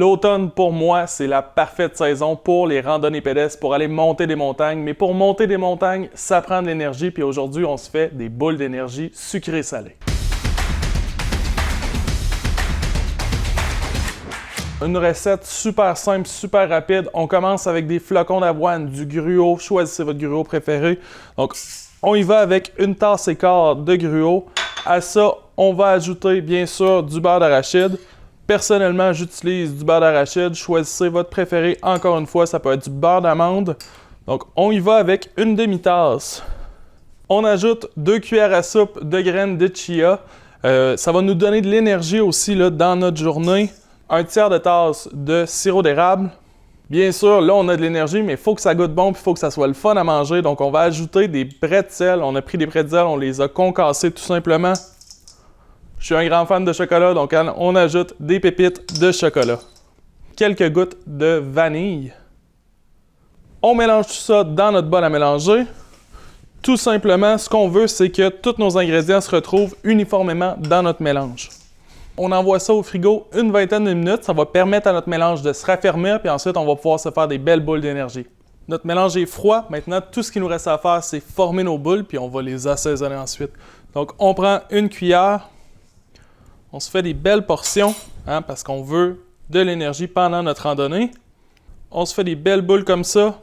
L'automne, pour moi, c'est la parfaite saison pour les randonnées pédestres, pour aller monter des montagnes. Mais pour monter des montagnes, ça prend de l'énergie. Puis aujourd'hui, on se fait des boules d'énergie sucrées-salées. Une recette super simple, super rapide. On commence avec des flocons d'avoine, du gruau. Choisissez votre gruau préféré. Donc, on y va avec une tasse et quart de gruau. À ça, on va ajouter, bien sûr, du beurre d'arachide. Personnellement, j'utilise du beurre d'arachide. Choisissez votre préféré. Encore une fois, ça peut être du beurre d'amande. Donc, on y va avec une demi-tasse. On ajoute 2 cuillères à soupe de graines de chia. Ça va nous donner de l'énergie aussi là, dans notre journée. Un tiers de tasse de sirop d'érable. Bien sûr, là, on a de l'énergie, mais il faut que ça goûte bon et il faut que ça soit le fun à manger. Donc, on va ajouter des pretzels. On a pris des pretzels, on les a concassés tout simplement. Je suis un grand fan de chocolat, donc on ajoute des pépites de chocolat. Quelques gouttes de vanille. On mélange tout ça dans notre bol à mélanger. Tout simplement, ce qu'on veut, c'est que tous nos ingrédients se retrouvent uniformément dans notre mélange. On envoie ça au frigo une vingtaine de minutes. Ça va permettre à notre mélange de se raffermir, puis ensuite, on va pouvoir se faire des belles boules d'énergie. Notre mélange est froid. Maintenant, tout ce qu'il nous reste à faire, c'est former nos boules, puis on va les assaisonner ensuite. Donc, on prend une cuillère. On se fait des belles portions, hein, parce qu'on veut de l'énergie pendant notre randonnée. On se fait des belles boules comme ça,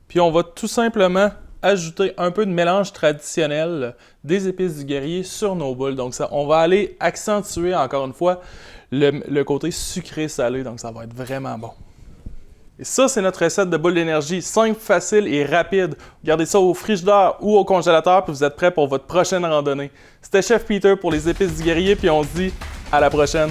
puis on va tout simplement ajouter un peu de mélange traditionnel des épices du guerrier sur nos boules. Donc ça, on va aller accentuer encore une fois le côté sucré-salé, donc ça va être vraiment bon. Et ça, c'est notre recette de boules d'énergie, simple, facile et rapide. Gardez ça au frigidaire ou au congélateur, puis vous êtes prêts pour votre prochaine randonnée. C'était Chef Peter pour les épices du guerrier, puis on se dit à la prochaine.